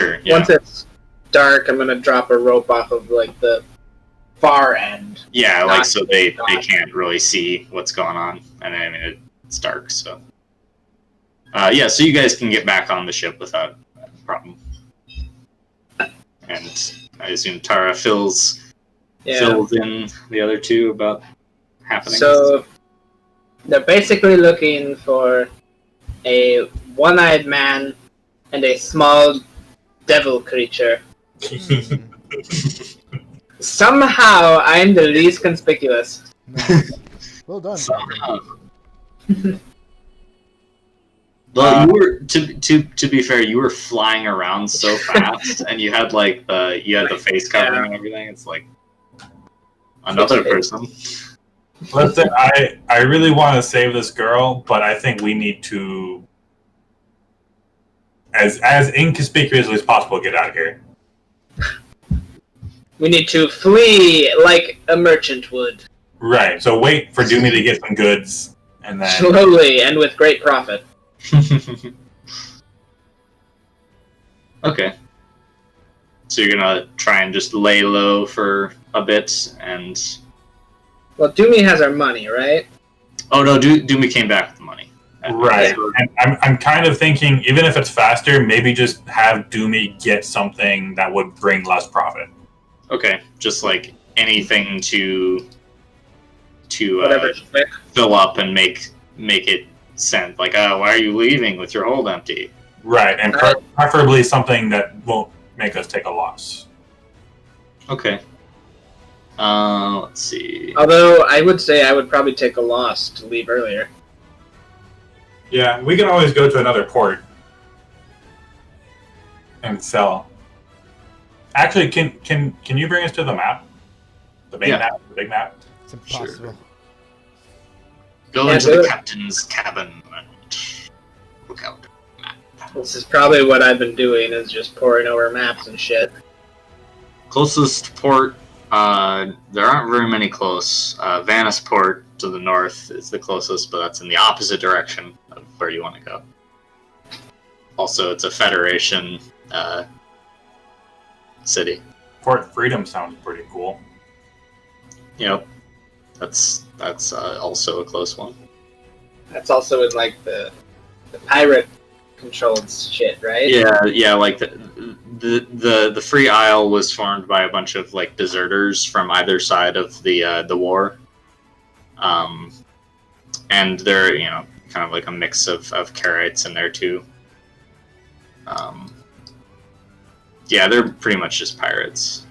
Sure, yeah. Once it's dark, I'm gonna drop a rope off of like the far end. Yeah, like so they can't really see what's going on, and I mean it's dark, so. Yeah, so you guys can get back on the ship without problem. And I assume Tara fills in the other two about happenings. So they're basically looking for a one-eyed man and a small devil creature. Somehow, I'm the least conspicuous. Nice. Well done. Well, you were to be fair, you were flying around so fast, and you had like the face covering and everything. It's like another person. Listen, I really want to save this girl, but I think we need to, as inconspicuously as possible, get out of here. We need to flee like a merchant would. Right. So wait for Doomy to get some goods, and then slowly and with great profit. Okay. So you're gonna try and just lay low for a bit, and well, Doomy has our money, right? Oh no, Doomy came back with the money. Right. And I'm kind of thinking, even if it's faster, maybe just have Doomy get something that would bring less profit. Okay, just like anything to whatever, fill up and make it sense. Like, why are you leaving with your hold empty? Right, and preferably something that won't make us take a loss. Okay. Let's see. Although I would say I would probably take a loss to leave earlier. Yeah, we can always go to another port and sell. Actually, can you bring us to the map? The main map, the big map? It's impossible. Sure. Go into the captain's cabin and look out. This is probably what I've been doing, is just poring over maps and shit. Closest port, there aren't very many close. Venice Port to the north is the closest, but that's in the opposite direction of where you want to go. Also, it's a Federation city. Port Freedom sounds pretty cool. Yep. That's also a close one. That's also in like the pirate controlled shit, right? Yeah, like the Free Isle was formed by a bunch of like deserters from either side of the war. And they're, kind of like a mix of Karaites in there too. Yeah, they're pretty much just pirates.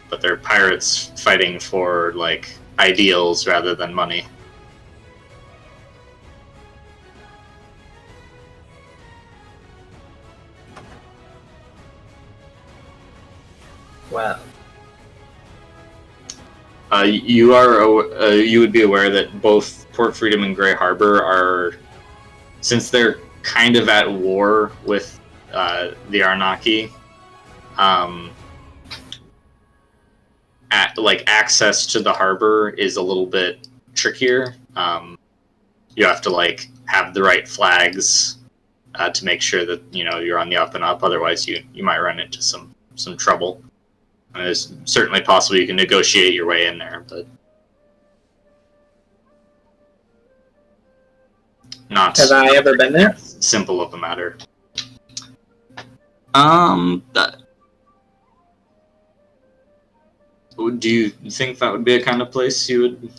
But they're pirates fighting for, like, ideals rather than money. Wow. You would be aware that both Port Freedom and Grey Harbor are, since they're kind of at war with the Aranaki, access to the harbor is a little bit trickier. You have to like have the right flags to make sure that you're on the up and up. Otherwise, you might run into some trouble. And it's certainly possible you can negotiate your way in there, but not. Have I ever been there? Simple of a matter. Do you think that would be a kind of place you would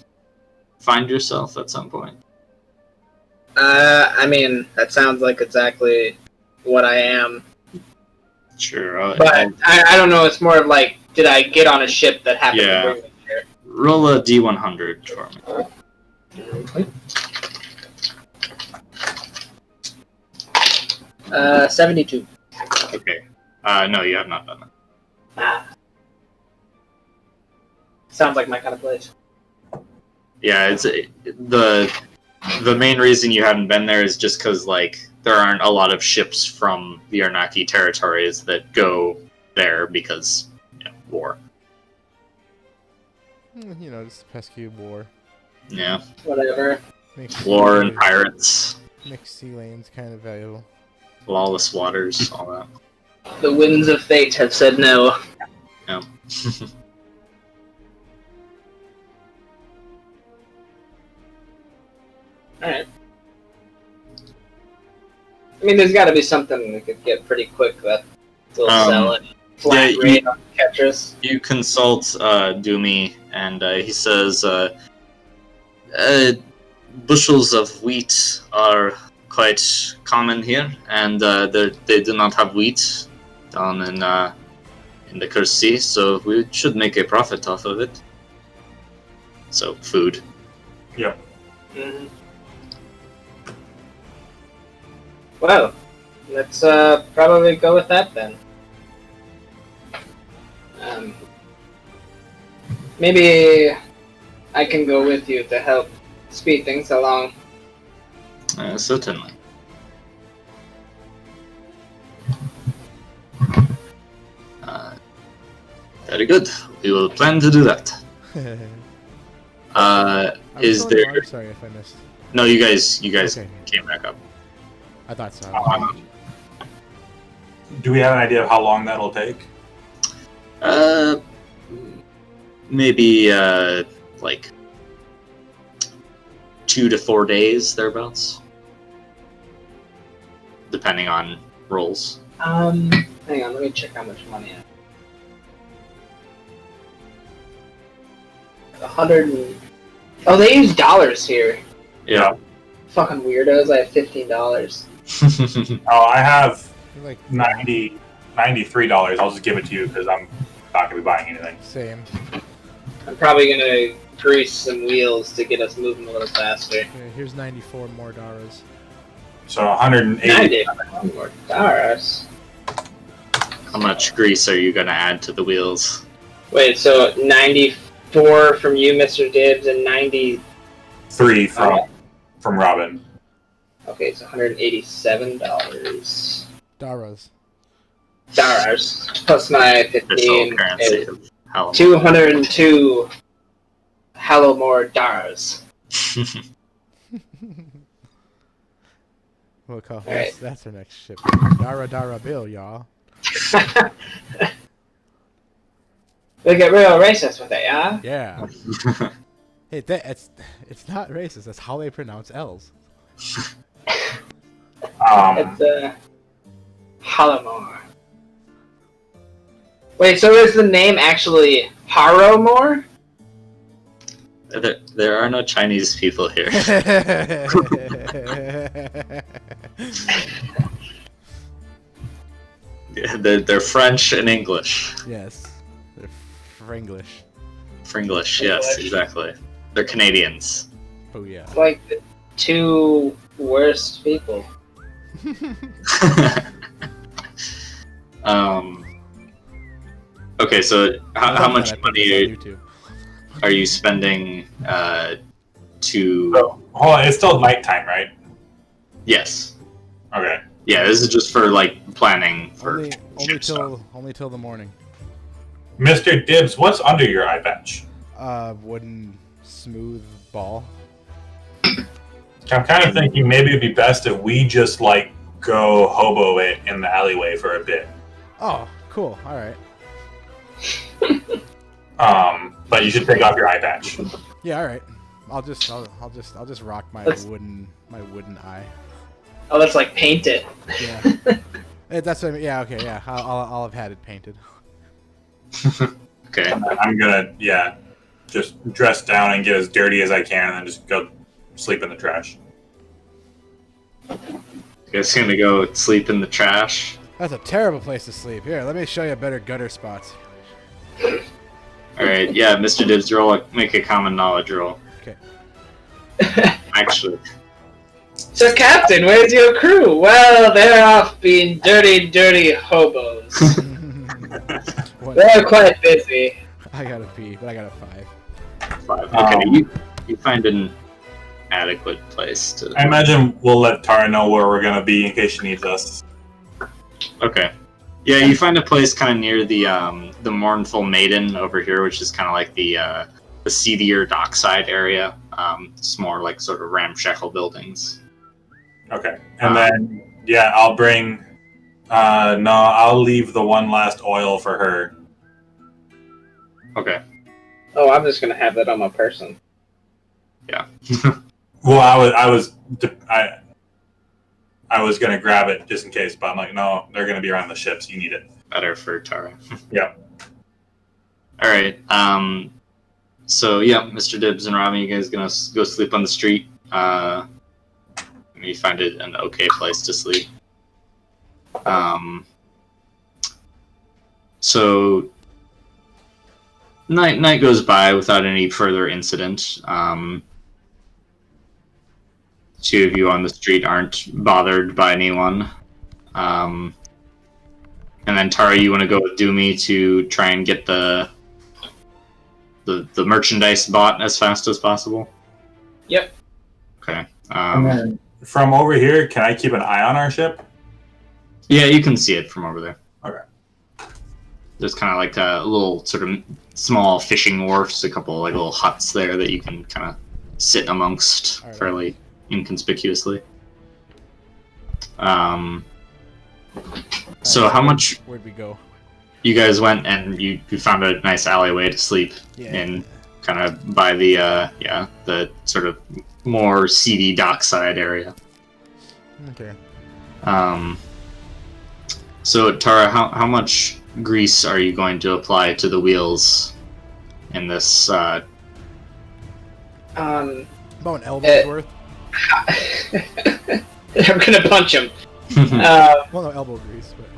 find yourself at some point? I mean, that sounds like exactly what I am. Sure. But I don't know, it's more of like, did I get on a ship that happened to bring me here? Roll a D100 for me. Okay. 72. Okay. No, you have not done that. Sounds like my kind of place. Yeah, it's the main reason you haven't been there is just because like there aren't a lot of ships from the Aranaki territories that go there because war. Just pesky war. Yeah. Whatever. War and pirates. Mixed sea lanes kind of valuable. lawless waters, all that. The winds of fate have said no. Yeah. Alright. I mean, there's got to be something we could get pretty quick that will sell it. Flat rate on catchers. You consult Doomy, and he says, bushels of wheat are quite common here, and they do not have wheat down in the Cursed Sea, so we should make a profit off of it. So, food. Yep. Mm-hmm. Well, let's probably go with that then. Maybe I can go with you to help speed things along. Certainly. Very good. We will plan to do that. Is there? I'm sorry if I missed. No, you guys Okay. came back up. I thought so. Do we have an idea of how long that'll take? Maybe like 2 to 4 days thereabouts, depending on rolls. Hang on, let me check how much money I have. 100 and... Oh, they use dollars here. Yeah. Fucking weirdos, I have $15. Oh, I have Like $93. I'll just give it to you because I'm not gonna be buying anything. same. I'm probably gonna grease some wheels to get us moving a little faster. Yeah, here's 94 more Daras. So 180. 90 more dollars. How much grease are you gonna add to the wheels? Wait, so 94 from you, Mr. Dibbs, and 90... 3 from Robin. Okay, it's $187. Daras. Dollars. Plus my Official 15 currency is of Hallam. 202 Hallowmore dollars. We'll call Alright. that's our next ship. Dara Bill, y'all. We get real racist with it, yeah? Yeah. Hey, it's not racist. That's how they pronounce L's. It's Hallowmore. Wait, so is the name actually Harrowmore? There are no Chinese people here. Yeah, they're French and English. Yes. They're Frenglish. Fringlish, yes, exactly. They're Canadians. Oh yeah. Like the two worst people. Okay, so how much money YouTube. are you spending to... So, hold on, it's still nighttime, right? Yes. Okay. Yeah, this is just for, like, planning for... Only till the morning. Mr. Dibbs, what's under your eye patch? Wooden smooth ball. I'm kind of thinking maybe it'd be best if we just, like, go hobo it in the alleyway for a bit. Oh, cool. All right. But you should take off your eye patch. Yeah, all right. I'll just rock my Let's- wooden eye. Oh, let's like paint it. Yeah. That's what I mean. Yeah. Okay. Yeah. I'll have had it painted. Okay. I'm gonna, just dress down and get as dirty as I can and then just go sleep in the trash. You guys gonna go sleep in the trash? That's a terrible place to sleep. Here, let me show you better gutter spots. Alright, yeah, Mr. Dibbs, make a common knowledge roll. Okay. Actually. So, Captain, where's your crew? Well, they're off being dirty hobos. What? They're quite busy. I got a P, but I got a 5. 5. Okay, you find an adequate place to... I imagine we'll let Tara know where we're gonna be in case she needs us. Okay. Yeah, you find a place kind of near the Mournful Maiden over here, which is kind of like the seedier dockside area. It's more like sort of ramshackle buildings. Okay. And then Yeah, I'll bring. No, I'll leave the one last oil for her. Okay. Oh, I'm just gonna have that on my person. Yeah. Well, I was gonna grab it just in case, but I'm like, no, they're gonna be around the ships. You need it. Better for Tara. Yeah. All right. So yeah, Mr. Dibbs and Rami, you guys gonna go sleep on the street? You find it an okay place to sleep. So night goes by without any further incident. Two of you on the street aren't bothered by anyone. And then Tara, you want to go with Doomy to try and get the merchandise bought as fast as possible? Yep. Okay. And then from over here, can I keep an eye on our ship? Yeah, you can see it from over there. Okay. There's kind of like a little sort of small fishing wharfs, a couple like little huts there that you can kind of sit amongst fairly inconspicuously. So how much? Where'd we go? You guys went and you found a nice alleyway to sleep in, kind of by the the sort of more seedy dockside area. Okay. So Tara, how much grease are you going to apply to the wheels in this? About an elbow's worth. I'm gonna punch him. Well, no elbow grease, but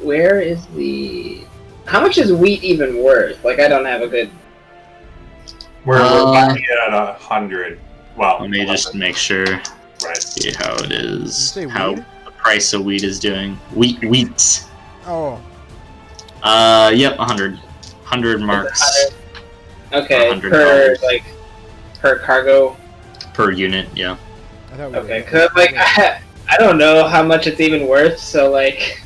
where is the? How much is wheat even worth? Like, I don't have a good. We're buying it at 100. Well, let me just make sure. Right. See how it is. Did you say how weed? the price of wheat is doing. Wheat. Oh. Yep, 100. 100 marks. Okay, $100. per cargo. Per unit, yeah. I thought we Okay, cause like I don't know how much it's even worth, so like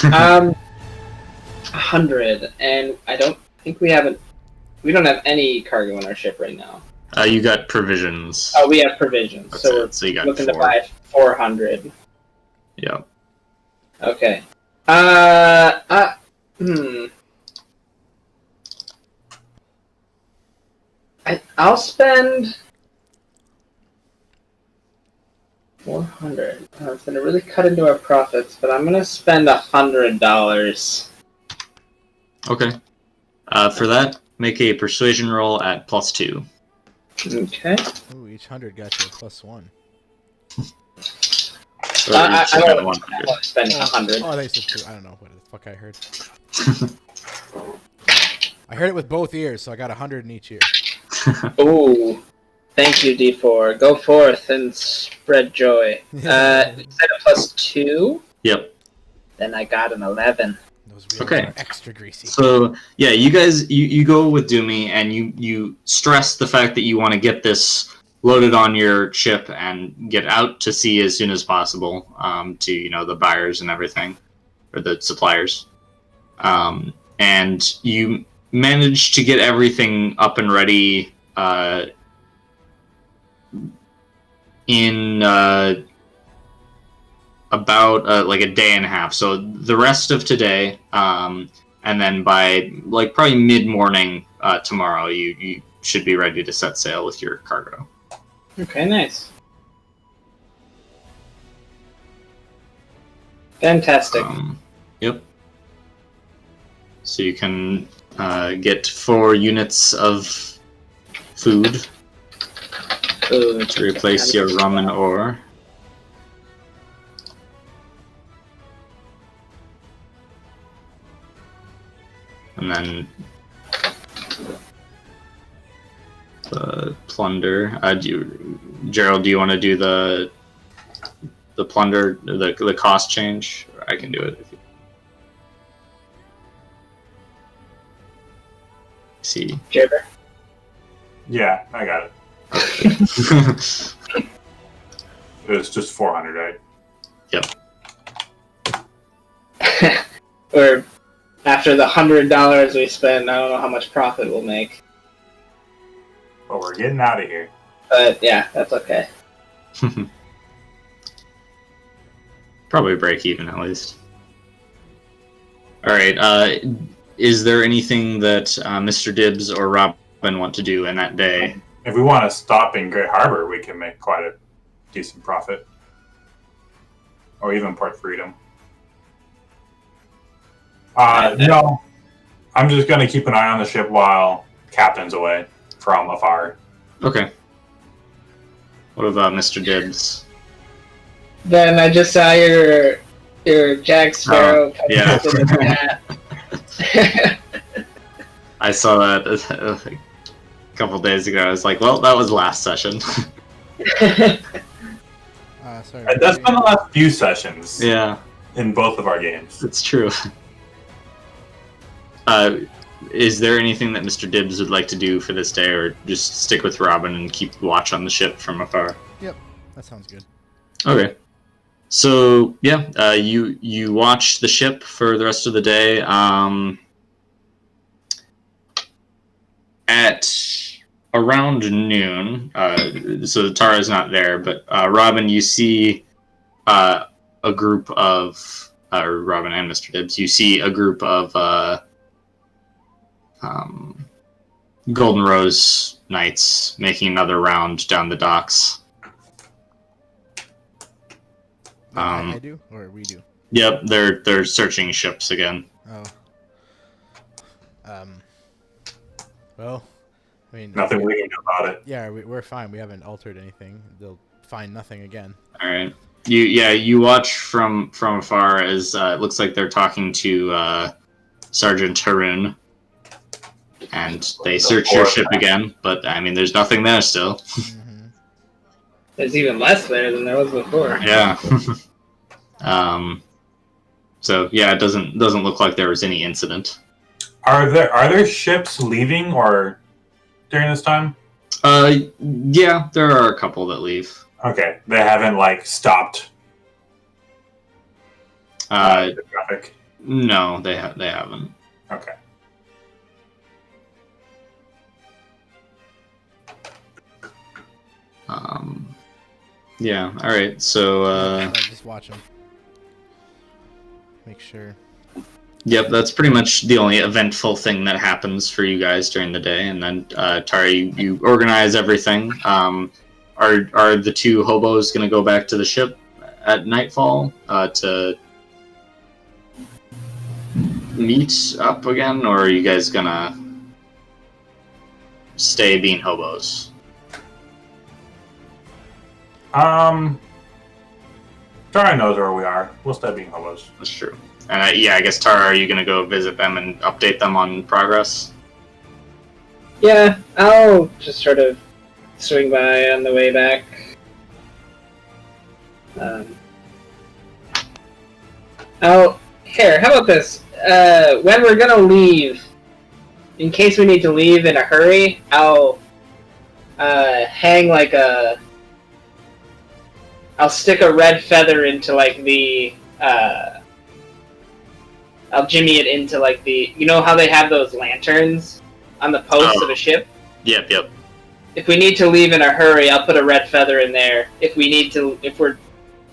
100, and I don't think we don't have any cargo on our ship right now. You got provisions. Oh, we have provisions, That's so it. So you got looking 4. to buy 400. Yeah. Okay. I'll spend 400. It's gonna really cut into our profits, but I'm gonna spend $100. Okay. For that, make a persuasion roll at +2. Okay. Ooh, each 100 got you a +1. So I you don't got want to spend 100. Oh, they said 2. I don't know what the fuck I heard. I heard it with both ears, so I got 100 in each ear. Ooh. Thank you, D4. Go forth and spread joy. You said a +2? Yep. Then I got an 11. Those wheels Okay. are extra greasy. So yeah, you guys, you go with Doomy and you stress the fact that you want to get this loaded on your ship and get out to sea as soon as possible, to the buyers and everything, or the suppliers, and you manage to get everything up and ready in about like a day and a half. So the rest of today, and then by like probably mid-morning tomorrow, you should be ready to set sail with your cargo. Okay, nice. Fantastic. Yep. So you can get 4 units of food to replace your rum and ore. And then the plunder. Gerald, do you want to do the plunder, the cost change? I can do it if you see. Jabber? Yeah, I got it. It's just 400, right? Yep. Or after the $100 we spend, I don't know how much profit we'll make. But we're getting out of here. But yeah, that's okay. Probably break even at least. All right. Is there anything that Mr. Dibbs or Robin want to do in that day? If we want to stop in Great Harbor, we can make quite a decent profit. Or even Port Freedom. No. I'm just going to keep an eye on the ship while Captain's away from afar. Okay. What about Mr. Dibbs? Then I just saw your Jack Sparrow. Yeah. I saw that a couple days ago. I was like, well, that was last session. Sorry. That's been the last few sessions. Yeah. In both of our games. It's true. Is there anything that Mr. Dibbs would like to do for this day, or just stick with Robin and keep watch on the ship from afar? Yep, that sounds good. Okay. So yeah, you watch the ship for the rest of the day. At around noon, so Tara's not there, but Robin, you see a group of Robin and Mr. Dibbs. You see a group of Golden Rose Knights making another round down the docks. I do, or we do? Yep, they're searching ships again. Oh. Well, I mean... Nothing we can do about it. Yeah, we're fine. We haven't altered anything. They'll find nothing again. All right. You watch from afar as it looks like they're talking to Sergeant Haroon, and they search your ship again, but I mean, there's nothing there still. Mm-hmm. There's even less there than there was before. Yeah. So yeah, it doesn't look like there was any incident. Are there ships leaving or during this time? Yeah, there are a couple that leave. Okay, they haven't stopped. The traffic. No, they haven't. Okay. Yeah. All right. So. I'll just watch them. Make sure. Yep, that's pretty much the only eventful thing that happens for you guys during the day, and then Tara, you organize everything. Are the two hobos going to go back to the ship at nightfall to meet up again, or are you guys gonna stay being hobos? Tara knows where we are. We'll stay being hobos. That's true. And I guess Tara, are you gonna go visit them and update them on progress? Yeah, I'll just sort of swing by on the way back. Here, how about this? When we're gonna leave, in case we need to leave in a hurry, I'll hang I'll stick a red feather into the I'll jimmy it into the, you know how they have those lanterns on the posts of a ship? Yep. If we need to leave in a hurry, I'll put a red feather in there. If we're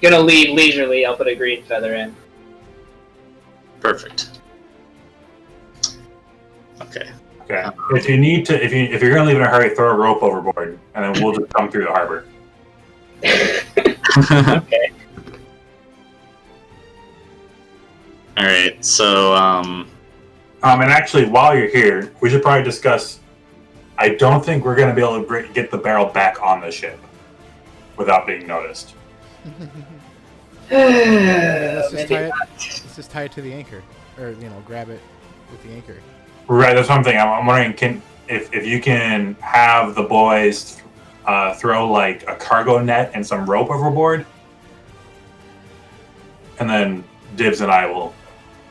gonna leave leisurely, I'll put a green feather in. Perfect. Okay. Okay. If you're gonna leave in a hurry, throw a rope overboard, and then we'll just come through the harbor. Okay. All right. So. And actually, while you're here, we should probably discuss. I don't think we're gonna be able to get the barrel back on the ship without being noticed. Let's just tie it to the anchor, or grab it with the anchor. Right, that's one thing. I'm wondering, if you can have the boys throw a cargo net and some rope overboard, and then Dibs and I will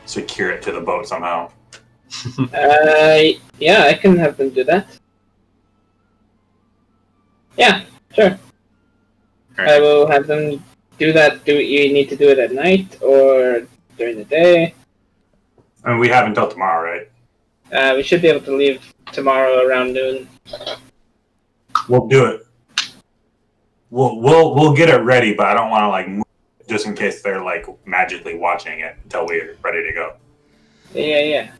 secure it to the boat somehow. Yeah, I can have them do that. Yeah, sure. Right. I will have them do that. You need to do it at night or during the day? I mean, we have until tomorrow, right? We should be able to leave tomorrow around noon. We'll do it. We'll get it ready, but I don't want to move just in case they're like magically watching it until we're ready to go. Yeah.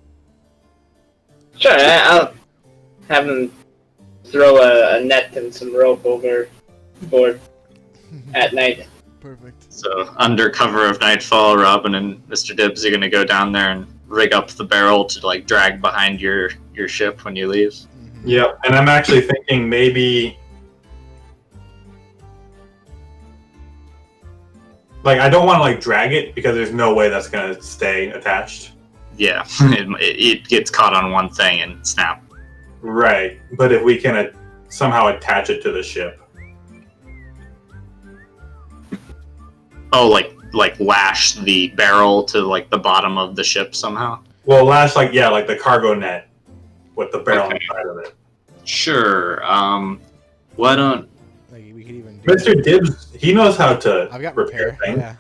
Sure, I'll have them throw a net and some rope over board at night. Perfect. So under cover of nightfall, Robin and Mr. Dibbs are gonna go down there and rig up the barrel to like drag behind your ship when you leave. Mm-hmm. Yep, and I'm actually thinking maybe like I don't want to like drag it because there's no way that's gonna stay attached. Yeah, it gets caught on one thing and snap. Right, but if we can somehow attach it to the ship. Oh, like lash the barrel to like the bottom of the ship somehow. Well, lash like the cargo net with the barrel inside of it. Sure. Why don't Like we could even do Mr. Dibbs, he knows how to I've got repair things. Yeah.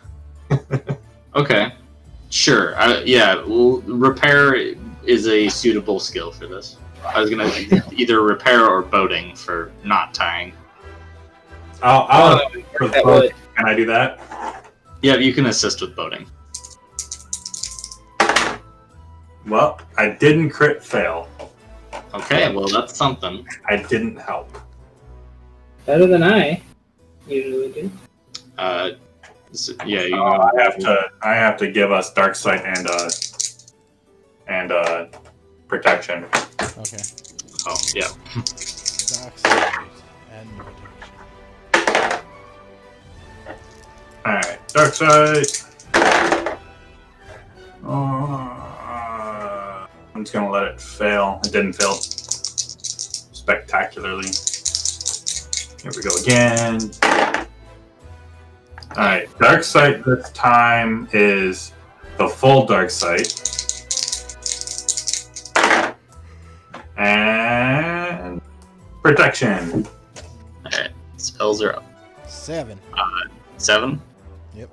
Okay. Sure. Yeah. Well, repair is a suitable skill for this. I was gonna either repair or boating for knot tying. I'll that would. Can I do that? Yeah, you can assist with boating. Well, I didn't crit fail. Okay. Well, that's something. I didn't help. Better than I usually do. Yeah. You Oh, I have to give us dark sight and protection. Okay. Oh, yeah. Dark side and protection. All right, dark sight. I'm just gonna let it fail. It didn't fail spectacularly. Here we go again. All right, dark sight this time is the full dark sight. And protection. Alright. Spells are up. 7. 7? Yep.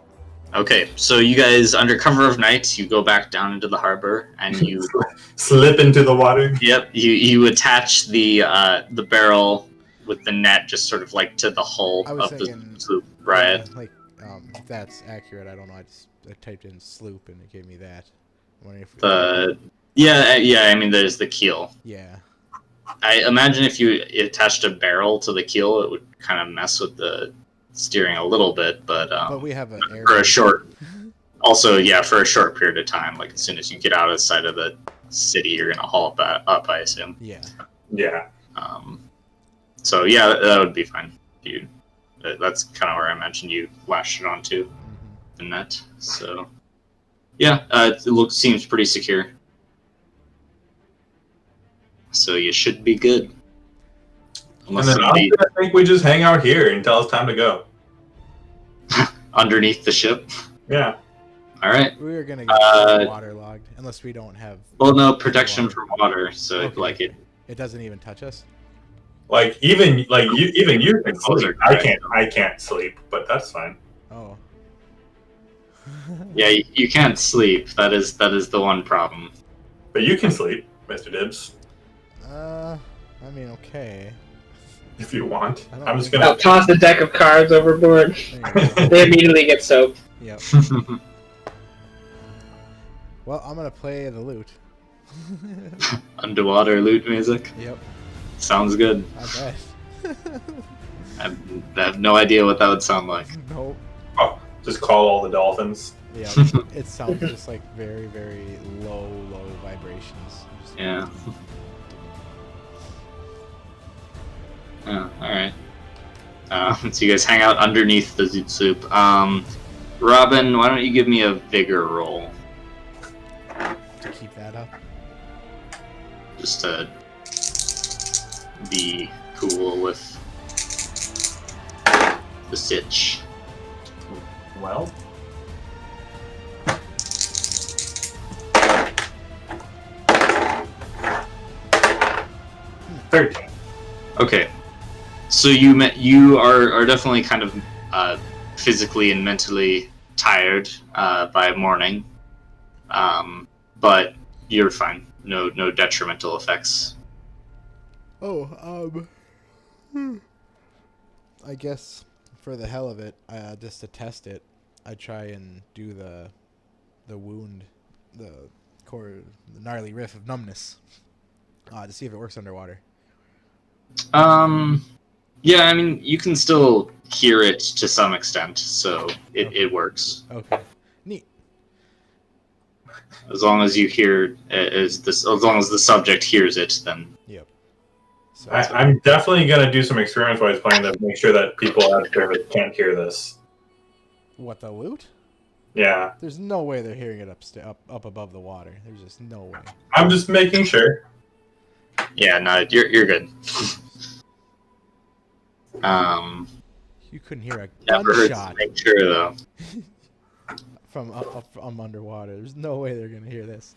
Okay, so you guys, under cover of night, you go back down into the harbor, and you... Slip into the water. Yep, you attach the barrel with the net just sort of like to the hull I was of the thinking, sloop, right? Like, if that's accurate, I don't know. I typed in sloop and it gave me that. I'm wondering if Yeah, I mean, there's the keel. yeah. I imagine if you attached a barrel to the keel, it would kind of mess with the steering a little bit, but we have an air for a short... Also, yeah, for a short period of time, like as soon as you get out of sight of the city, you're gonna haul it up, I assume. Yeah. Yeah. So yeah, that would be fine. That's kind of where I mentioned you lashed it onto the net. So yeah, it seems pretty secure. So you should be good. Unless And then somebody I think we just hang out here until it's time to go. underneath the ship. Yeah. Mm-hmm. All right. We are gonna get waterlogged unless we don't have. Well, no protection from water, so Okay. like it. It doesn't even touch us. Like you can Close sleep. are I can't sleep, but that's fine. Oh. Yeah, you can't sleep. That is the one problem. But you can sleep, Mr. Dibbs, I mean, okay. if you want. I don't I'm just think- I'll gonna. toss a deck of cards overboard. There you go. They immediately get soaked. Yep. Well, I'm gonna play the lute. Underwater lute music. Yep. Sounds good. I bet. I have no idea what that would sound like. Nope. Oh, just call all the dolphins. Yeah. It sounds just like very, very low vibrations. Just- Yeah. Yeah. All right. So you guys hang out underneath the zoot soup. Robin, why don't you give me a vigor roll To keep that up. just to be cool with the sitch. Well. $13. Okay. So you are definitely kind of physically and mentally tired by morning, but you're fine. No detrimental effects. Oh, I guess for the hell of it, just to test it, I try and do the wound, the gnarly riff of numbness, to see if it works underwater. Yeah, I mean, you can still hear it to some extent, so it works. Okay, neat. As long as you hear, as long as the subject hears it, then. Yep. So I'm definitely gonna do some experiments while he's playing to make sure that people out there can't hear this. what, the loot? Yeah, There's no way they're hearing it up above the water. There's just no way. I'm just making sure. Yeah, no, you're good. You couldn't hear a Never hurts to gunshot make sure though. from up underwater. There's no way they're gonna hear this.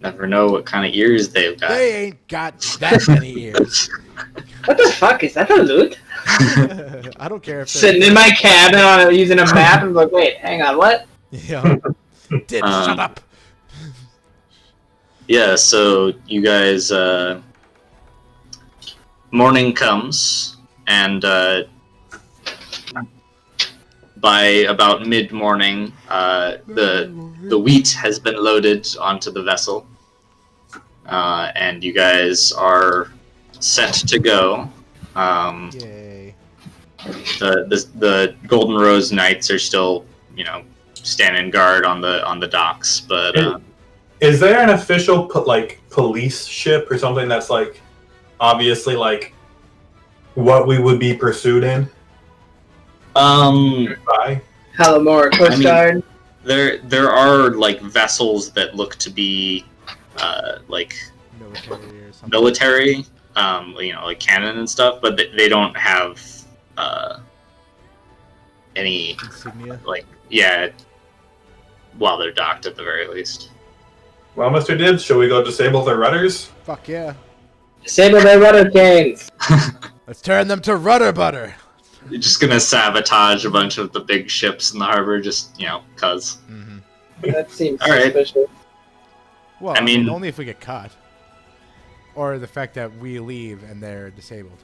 Never know what kind of ears they've got. They ain't got that many ears. What the fuck? Is that a loot? I don't care if Sitting in my cabin using a map and like, wait, hang on, what? Yeah. Did shut up. Yeah, so you guys, morning comes, and by about mid-morning, the wheat has been loaded onto the vessel, and you guys are set to go. Yay. The Golden Rose Knights are still, standing guard on the docks, but Is there an official police ship or something that's obviously what we would be pursued in? By? Hallamore Coast Guard. There are vessels that look to be Military or something. military, like cannon and stuff, but they don't have any Insignia. while they're docked at the very least. Well, Mr. Dibbs, shall we go disable their rudders? Fuck yeah. Disable their rudder canes. Let's turn them to rudder butter. You're just gonna sabotage a bunch of the big ships in the harbor, just cause. Mm-hmm. That seems All right. suspicious. Well, I mean- only if we get caught. Or the fact that we leave and they're disabled.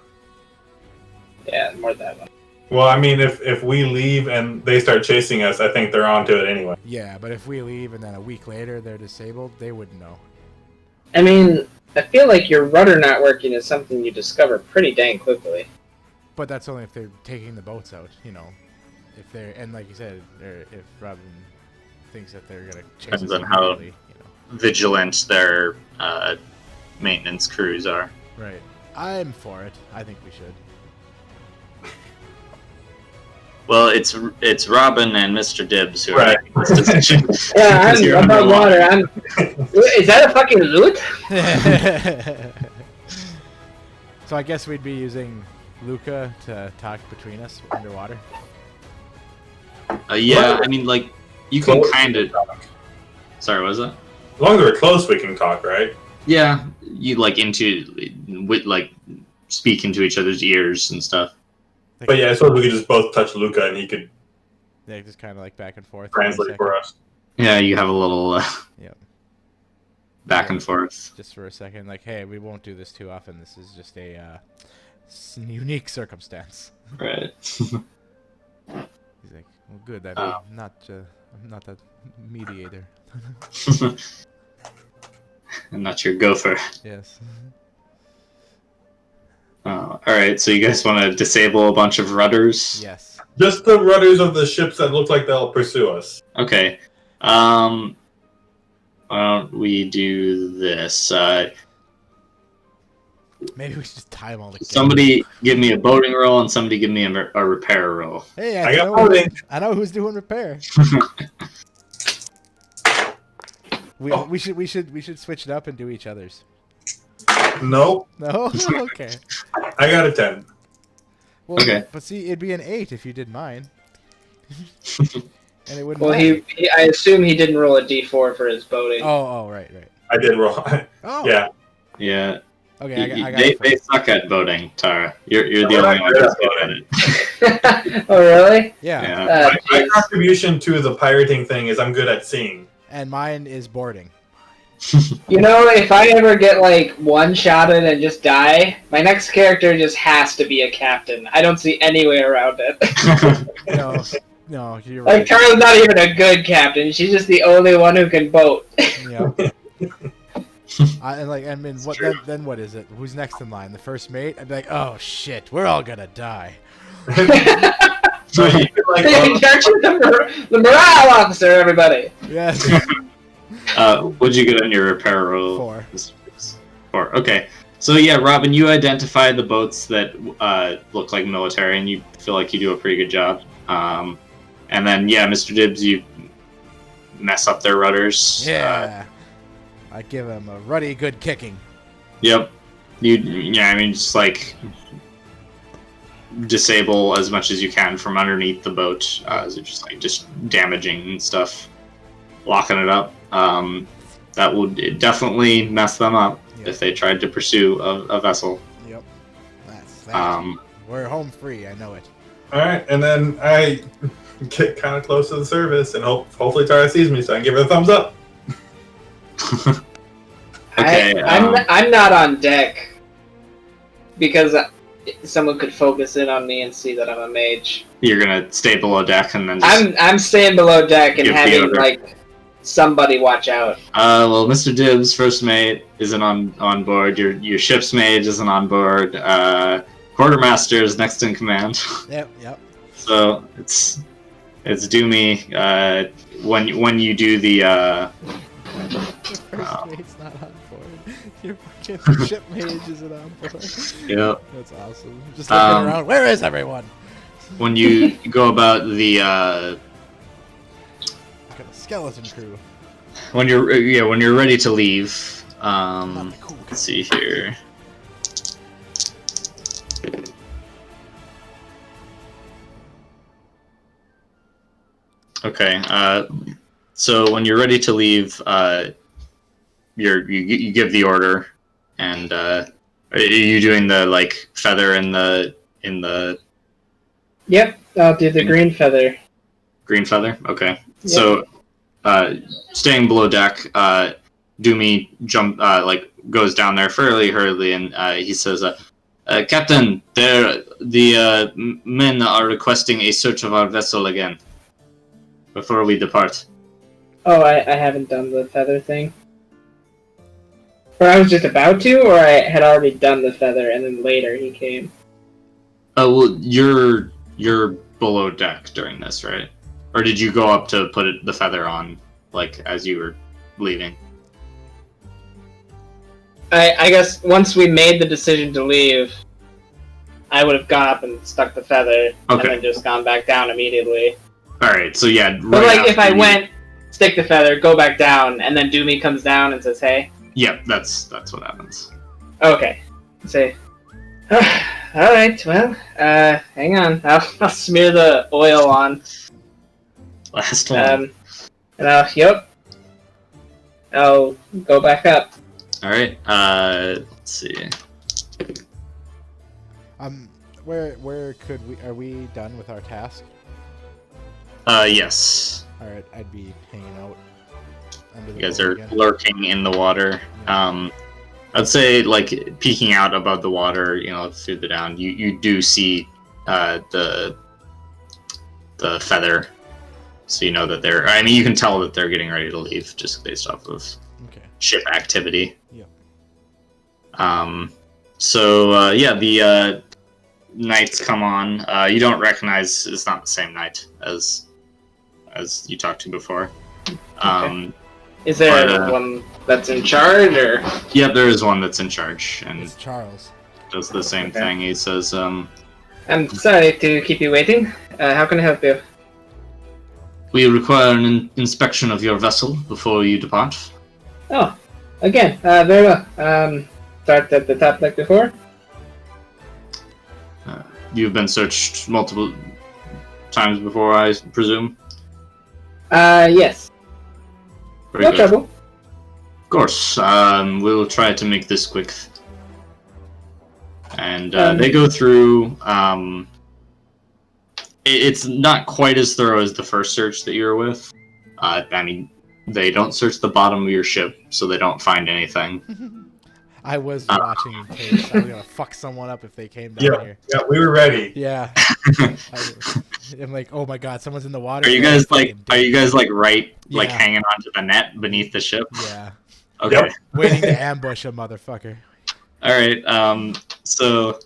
Yeah, more that one. Well, I mean, if we leave and they start chasing us, I think they're onto it anyway. Yeah, but if we leave and then a week later they're disabled, they wouldn't know. I mean, I feel like your rudder not working is something you discover pretty dang quickly. But that's only if they're taking the boats out, If they're, and like you said, if Robin thinks that they're gonna chase Depends us on how- immediately, Vigilant their maintenance crews are. Right. I'm for it. I think we should. Well, it's Robin and Mr. Dibbs who Right. are making this decision. Yeah, Because you're I'm above underwater. water. Is that a fucking loot? So I guess we'd be using Luca to talk between us underwater. Yeah, I mean, you can Close kind we of. can talk. Sorry, what was that? As long as we're close, we can talk, right? Yeah, you speak into each other's ears and stuff. But yeah, I suppose we could just both touch Luca and he could Yeah, just kind of like back and forth. translate for us. Yeah, you have a little Yep. back and forth. Just for a second, like, hey, we won't do this too often. This is just a unique circumstance. Right. He's like, well, good. That I'm not that mediator. I'm not your gopher. Yes. All right, so you guys want to disable a bunch of rudders? Yes. Just the rudders of the ships that look like they'll pursue us. Okay. Why don't we do this? Maybe we should just tie them all together. Somebody give me a boating roll and somebody give me a repair roll. Hey, I got know boating. I know who's doing repair. We should switch it up and do each other's. Nope. No? Okay. I got a 10. Well, Okay. But see, it'd be an 8 if you did mine. And it wouldn't Well, matter. I assume he didn't roll a d4 for his boating. Oh, right. I did roll. Oh. Yeah. Yeah. Okay, I got they it first. suck at voting, Tara. You're the We're only not one good that's at good at it. Oh, really? Yeah. Yeah. My Jeez. contribution to the pirating thing is I'm good at seeing. And mine is boarding. You know, if I ever get one-shotted and just die, my next character just has to be a captain. I don't see any way around it. No, you're Like right. Tara's not even a good captain. She's just the only one who can boat. Yeah. I mean, what then? What is it? Who's next in line? The first mate? I'd be like, oh shit, we're all gonna die. So you could, like, The morale officer, everybody. Yes. What'd you get on your repair roll? 4. 4. Okay. So yeah, Robin, you identify the boats that look like military, and you feel like you do a pretty good job. And then yeah, Mr. Dibbs, you mess up their rudders. Yeah. I give him a ruddy good kicking. Yep. I mean, just like disable as much as you can from underneath the boat, so just damaging and stuff, locking it up. That would definitely mess them up if they tried to pursue a vessel. Yep. That's that. We're home free. I know it. All right, and then I get kind of close to the surface, and hopefully Tara sees me, so I can give her a thumbs up. Okay. I'm not on deck because someone could focus in on me and see that I'm a mage. You're gonna stay below deck and then just... I'm staying below deck and give the having order. like somebody watch out. Well, Mr. Dibbs, first mate, isn't on board. Your ship's mate isn't on board. Quartermaster is next in command. Yep. So it's Doomy. When you do the Your first mate's not on board. Your fucking ship mage isn't on board. yeah, That's awesome. Just looking around. Where is everyone? when you go about the Like a skeleton crew. when you're ready to leave. Let's see here. Okay. So when you're ready to leave, you give the order, and are you doing the like feather in the Yep, I'll do the green feather. green feather? Okay. Yep. So staying below deck, Doomy goes down there fairly hurriedly, and he says, "Captain, the men are requesting a search of our vessel again before we depart." Oh, I haven't done the feather thing. Or I was just about to, or I had already done the feather and then later he came. Oh, well, you're below deck during this, right? Or did you go up to put the feather on, like, as you were leaving? I guess once we made the decision to leave, I would have gone up and stuck the feather, and Okay. then just gone back down immediately. Alright, so yeah, But right like, if I after you- went, stick the feather, go back down, and then Doomy comes down and says, "Hey." Yep, that's what happens. Okay. Say. Alright, well, hang on. I'll smear the oil on. Last one. And yep. I'll go back up. Alright, let's see. Where could we? Are we done with our task? Yes. All right, I'd be hanging out under the You guys boat are again. lurking in the water. I'd say, like, peeking out above the water, through the down, you do see the feather. So you know that you can tell that they're getting ready to leave just based off of Okay. ship activity. Yep. The knights come on. You don't recognize, it's not the same knight as you talked to before. Is there But, one that's in charge, or? Yeah, there is one that's in charge and It's Charles. does the same Okay. thing. He says, I'm sorry to keep you waiting. How can I help you? we require an inspection of your vessel before you depart. Oh, again, very well. Start at the top like before. You've been searched multiple times before, I presume? Yes. Very No good. trouble. Of course. We'll try to make this quick. And they go through. It's not quite as thorough as the first search that you were with. They don't search the bottom of your ship, so they don't find anything. I was watching in case I was gonna fuck someone up if they came down here. Yeah, we were ready. Yeah. I'm like, oh my god, someone's in the water. Are you guys like right like Yeah. hanging onto the net beneath the ship? Yeah. Okay. Yep. Waiting to ambush a motherfucker. All right. So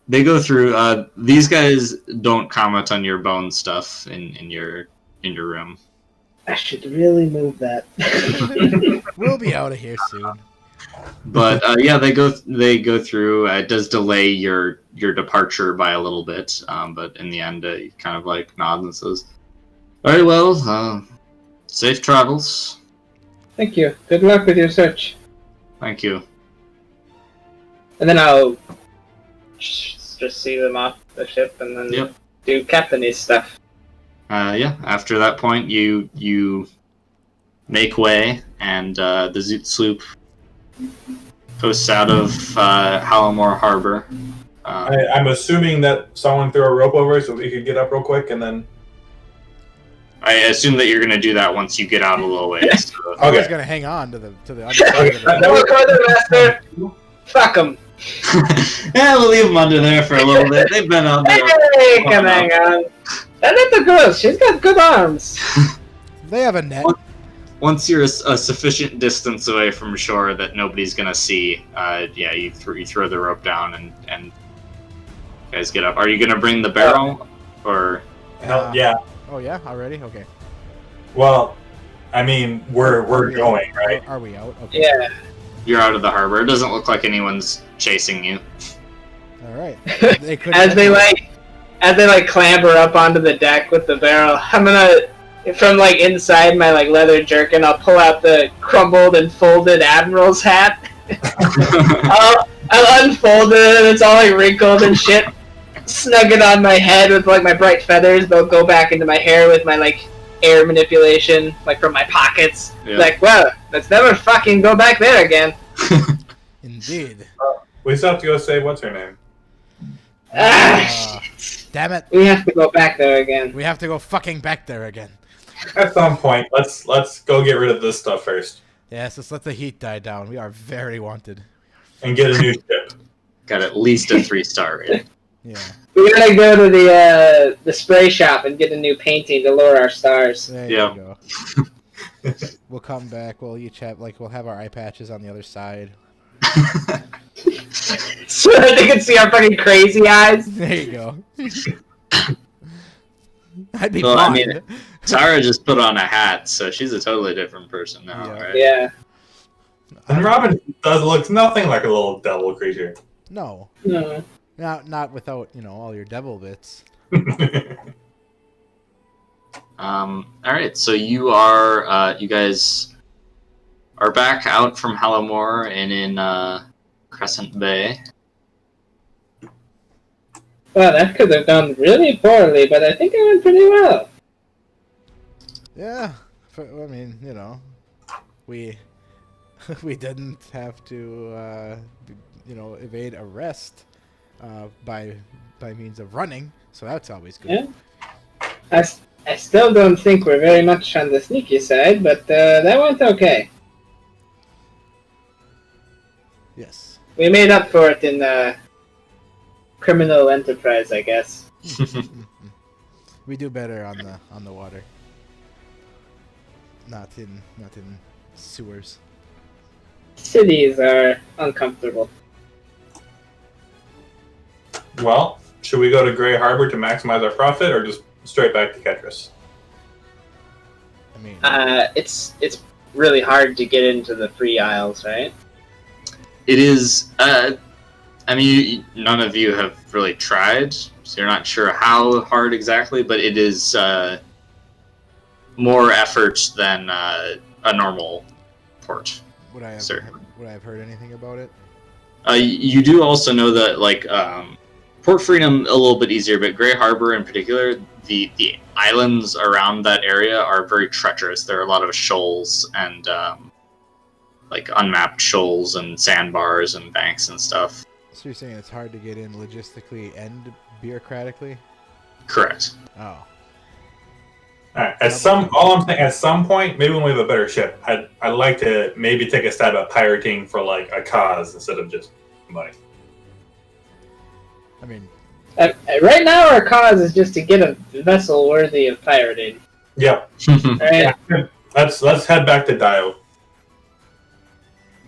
they go through. These guys don't comment on your bone stuff in your room. I should really move that. We'll be out of here soon. But yeah, they go through. It does delay your departure by a little bit, but in the end, he kind of like nods and says, "Very well. Safe travels." Thank you. Good luck with your search. Thank you. And then I'll just see them off the ship and then Yep. do captainy stuff. Yeah. After that point, you make way, and the Zoot sloop posts out of Hallamore Harbor. I'm assuming that someone threw a rope over so we could get up real quick, and then. I assume that you're going to do that once you get out a little ways. So. I was Okay. gonna hang on to the underside of No it. quartermaster! Fuck them! Yeah, we'll leave them under there for a little bit. They've been out there. Hey, can hang on. And at the girl, she's got good arms. They have a net. Once you're a sufficient distance away from shore that nobody's gonna see, yeah, you throw the rope down and you guys get up. Are you gonna bring the barrel, or Hell, yeah. Oh yeah, already? Okay. Well, I mean, we're going, right? Are we out? Okay. Yeah. you're out of the harbor? It doesn't look like anyone's chasing you. All right. They could As they clamber up onto the deck with the barrel, I'm gonna, from like inside my like leather jerkin, I'll pull out the crumbled and folded admiral's hat. I'll unfold it and it's all like wrinkled and shit. Snug it on my head with like my bright feathers. They'll go back into my hair with my like air manipulation, like from my pockets. Yeah. Like, well, let's never fucking go back there again. Indeed. We still have to go say what's her name. Ah, Damn it. we have to go back there again. We have to go fucking back there again. At some point, let's go get rid of this stuff first Yes, let's let the heat die down. We are very wanted. and get a new ship. Got at least a 3-star rating. Yeah. We gotta go to the spray shop and get a new painting to lower our stars. There Yeah. you go. We'll come back. We'll each have we'll have our eye patches on the other side. So that they can see our fucking crazy eyes. There you go. I'd be Well, I blind. mean, Tara just put on a hat, so she's a totally different person now, Yeah. right? Yeah. And Robin looks nothing like a little devil creature. No. No. Not without, all your devil bits. All right, so you guys are back out from Hallamore and in Crescent Bay. Well, that could have gone really poorly, but I think it went pretty well. Yeah. I mean, we we didn't have to evade arrest by means of running, so that's always good. Yeah. I still don't think we're very much on the sneaky side, but that went okay. Yes. We made up for it in criminal enterprise, I guess. We do better on the water. Not in sewers. Cities are uncomfortable. Well, should we go to Gray Harbor to maximize our profit, or just straight back to Ketris? I mean, It's really hard to get into the Free Isles, right? It is. I mean, none of you have really tried, so you're not sure how hard exactly, but it is more effort than a normal port. would I have heard anything about it? You do also know that, like, Port Freedom a little bit easier, but Gray Harbor in particular, the islands around that area are very treacherous. There are a lot of shoals and like unmapped shoals and sandbars and banks and stuff. So you're saying it's hard to get in logistically and bureaucratically? Correct. Oh. Alright. all I'm saying, at some point, maybe when we have a better ship, I'd like to maybe take a stab at pirating for like a cause instead of just money. I mean, right now, our cause is just to get a vessel worthy of pirating. Yep. Right? Yeah. Let's head back to Dio.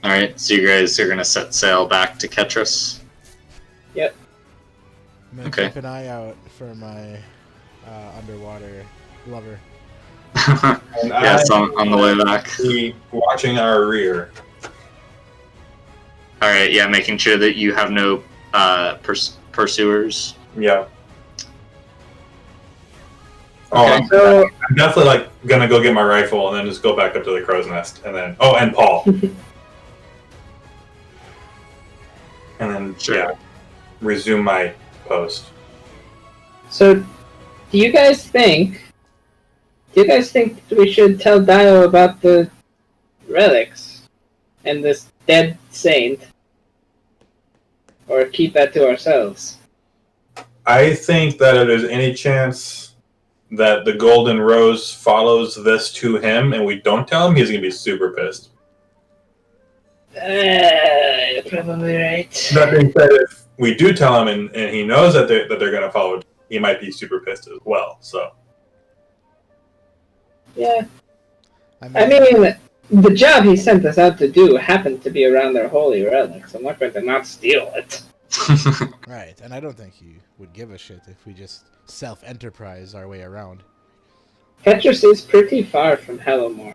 All right, so you guys are gonna set sail back to Ketras. Yep. I'm gonna Okay. keep an eye out for my underwater lover. Yes, on the way back. Be watching our rear. All right, yeah, making sure that you have no pursuers. Yeah. Okay. So, I'm definitely like gonna go get my rifle and then just go back up to the crow's nest and then and Paul. And then Sure. resume my post. so, do you guys think we should tell Dio about the relics and this dead saint, or keep that to ourselves? I think that if there's any chance that the Golden Rose follows this to him and we don't tell him, he's gonna be super pissed. You're probably right. That being said, if we do tell him and he knows that they're gonna follow it, he might be super pissed as well. So Yeah. I I mean, the job he sent us out to do happened to be around their holy relics. I'm not going to not steal it. right, and I don't think he would give a shit if we just self-enterprise our way around. Ketras is pretty far from Hellamore.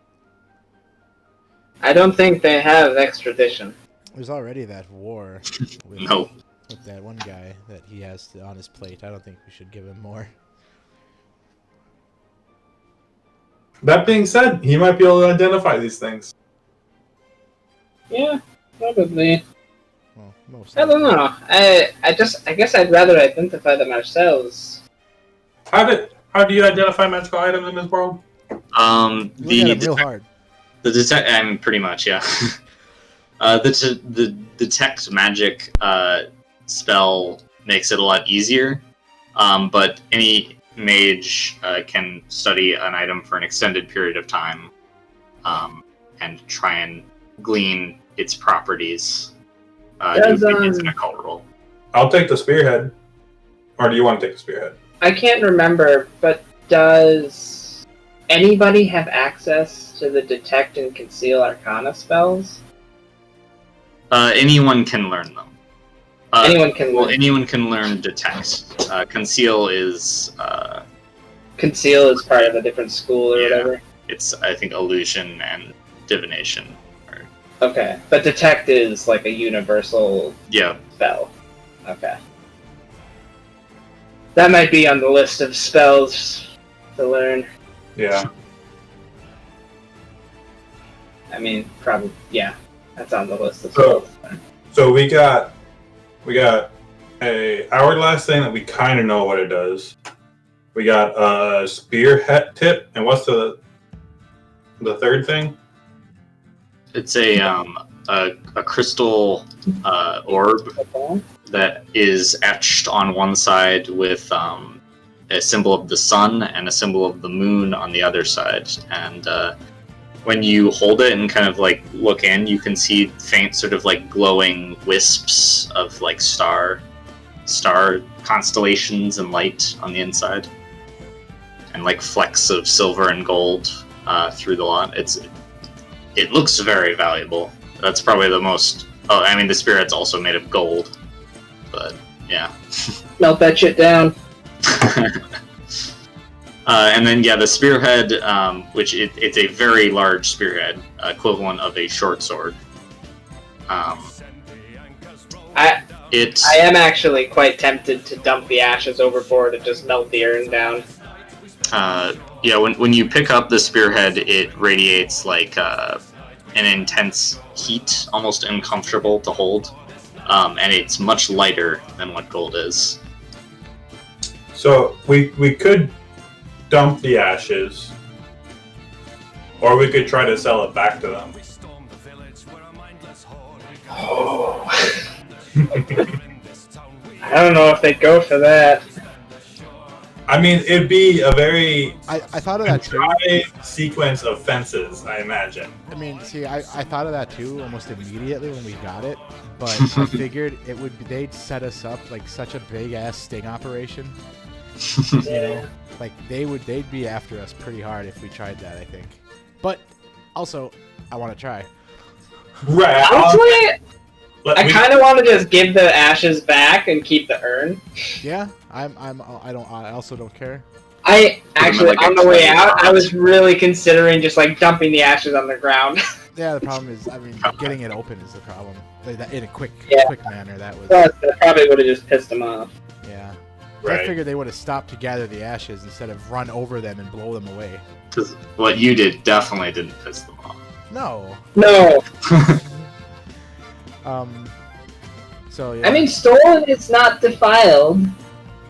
I don't think they have extradition. There's already that war with, No. with that one guy that he has on his plate. I don't think we should give him more. that being said, he might be able to identify these things. Yeah, probably. Well, most. I don't know. I guess I'd rather identify them ourselves. How do you identify magical items in this world? Look at him real The hard. detect, I mean, pretty much, yeah. The detect magic spell makes it a lot easier, but any mage can study an item for an extended period of time, and try and glean its properties. Does, It's an occult roll. I'll take the spearhead. Or do you want to take the spearhead? I can't remember, but does anybody have access to the detect and conceal arcana spells? Anyone can learn them. Anyone can Well, learn. anyone can learn detect. Conceal is Conceal is part of a different school or Yeah. whatever. it's I think illusion and divination. Okay, but detect is like a universal Yeah. spell. Okay. That might be on the list of spells to learn. Yeah. I mean, probably, yeah. That's on the list of So- spells. to learn. So we got a hourglass thing that we kind of know what it does. We got a spearhead tip, and what's the third thing? It's a crystal orb Okay. that is etched on one side with a symbol of the sun and a symbol of the moon on the other side. And when you hold it and kind of like look in, you can see faint sort of like glowing wisps of like star constellations and light on the inside, and like flecks of silver and gold through the lot. It looks very valuable. That's probably the most. Oh, I mean, the spirit's also made of gold, but yeah. Melt that shit down. And then yeah, the spearhead, which it's a very large spearhead, equivalent of a short sword. I It's am actually quite tempted to dump the ashes overboard and just melt the urn down. yeah. When you pick up the spearhead, it radiates like an intense heat, almost uncomfortable to hold, and it's much lighter than what gold is. So we could dump the ashes, or we could try to sell it back to them. I don't know if they'd go for that. I mean, it'd be a very I thought of that too. contrived sequence of fences, I imagine. I mean, see, I thought of that too almost immediately when we got it, but I figured it would be, they'd set us up like such a big ass sting operation. You know, like they'd be after us pretty hard if we tried that, I think. But also, I want to try. Right. Honestly, I kind of want to just give the ashes back and keep the urn. Yeah, I also don't care. I actually, like on the way out, I was really considering just like dumping the ashes on the ground. Yeah, the problem is, I mean, getting it open is the problem. Like that, in a quick manner, that was. Plus, that probably would have just pissed them off. Yeah. Right. I figured they would have stopped to gather the ashes instead of run over them and blow them away. Because what you did definitely didn't piss them off. No. No. So yeah. I mean, stolen is not defiled.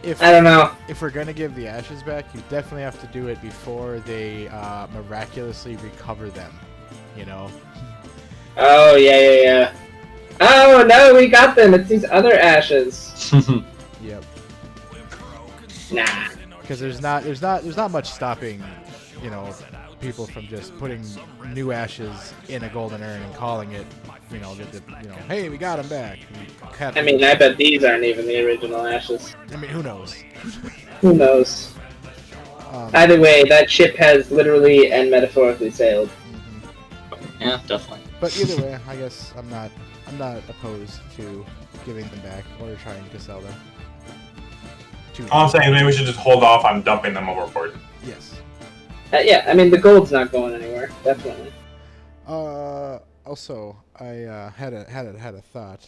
I don't know. If we're gonna give the ashes back, you definitely have to do it before they miraculously recover them. You know. Oh yeah. Oh no, we got them. It's these other ashes. Yep. Nah. Because there's not much stopping, you know, people from just putting new ashes in a golden urn and calling it, you know, hey, we got them back. I mean, I bet these aren't even the original ashes. I mean, who knows? Who knows? Either way, that ship has literally and metaphorically sailed. Yeah, definitely. But either way, I guess I'm not opposed to giving them back or trying to sell them. All I'm saying is maybe we should just hold off on dumping them overboard. Yes. Yeah, I mean, the gold's not going anywhere, definitely. Also, I had a thought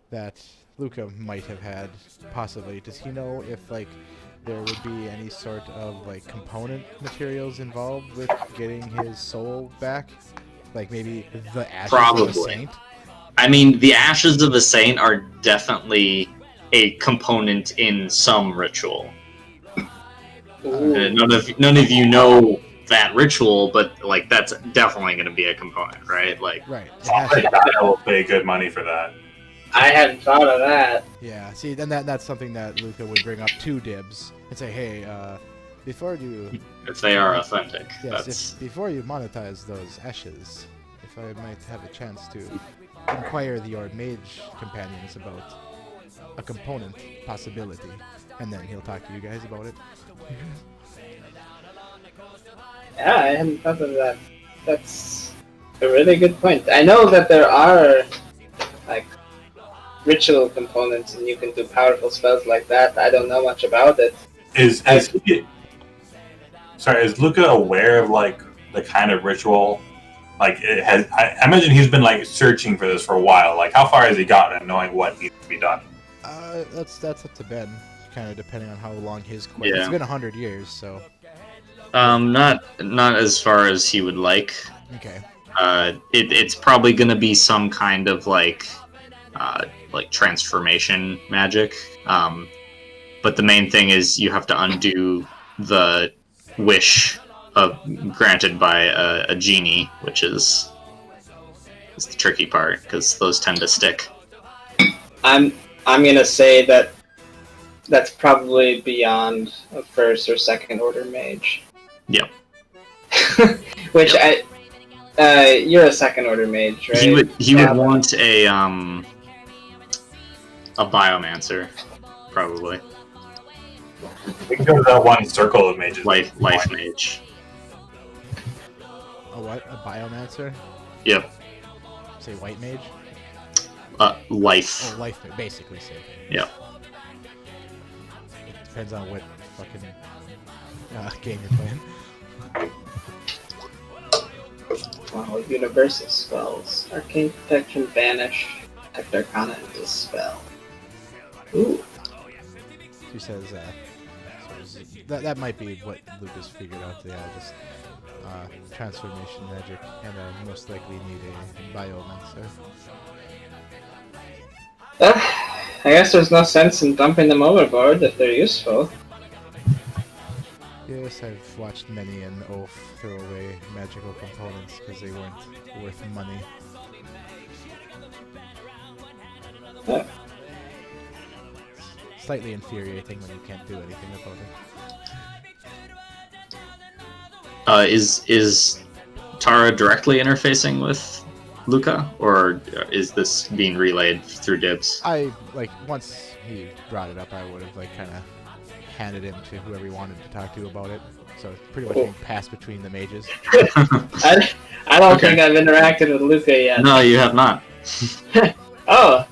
that Luca might have had, possibly. Does he know if like there would be any sort of like component materials involved with getting his soul back? Like maybe the ashes of a saint? I mean, the ashes of a saint are definitely a component in some ritual. None of you know that ritual, but like that's definitely going to be a component, right? Like, right. I will pay good money for that. I hadn't thought of that. Yeah. See, then that's something that Luca would bring up to Dibs and say, hey, before you, if they are authentic, yes, before you monetize those ashes, if I might have a chance to inquire your mage companions about a component possibility, and then he'll talk to you guys about it. Yeah, I hadn't thought of that. That's a really good point. I know that there are like ritual components, and you can do powerful spells like that. I don't know much about it. Is Luca aware of like the kind of ritual? Like it has. I imagine he's been like searching for this for a while. Like how far has he gotten in knowing what needs to be done? That's up to Ben, kind of depending on how long his quest. Yeah. It's been 100 years, so. not as far as he would like. Okay. It's probably gonna be some kind of like transformation magic. But the main thing is you have to undo the wish granted by a genie, which is the tricky part because those tend to stick. I'm gonna say that that's probably beyond a first or second order mage. Yep. Which you're a second order mage, right? He would want a biomancer, probably. We can go to that one circle of mages. Life mage. A what? A biomancer? Yep. Say white mage? Life. Oh, life, basically same thing. Yep. It depends on what fucking game you're playing. Wow, universal spells. Arcane Protection, Banish, Protect Arcana, and Dispel. Ooh. She says, that might be what Lucas figured out. Yeah, just transformation magic, and I most likely need a biomancer. I guess there's no sense in dumping them overboard if they're useful. Yes, I've watched many an oaf throw away magical components because they weren't worth money. slightly infuriating when you can't do anything about it. Is Tara directly interfacing with Luca, or is this being relayed through Dibs? Once he brought it up, I would have kind of handed him to whoever he wanted to talk to about it. So it's pretty much being passed between the mages. I don't think I've interacted with Luca yet. No, you have not. Oh,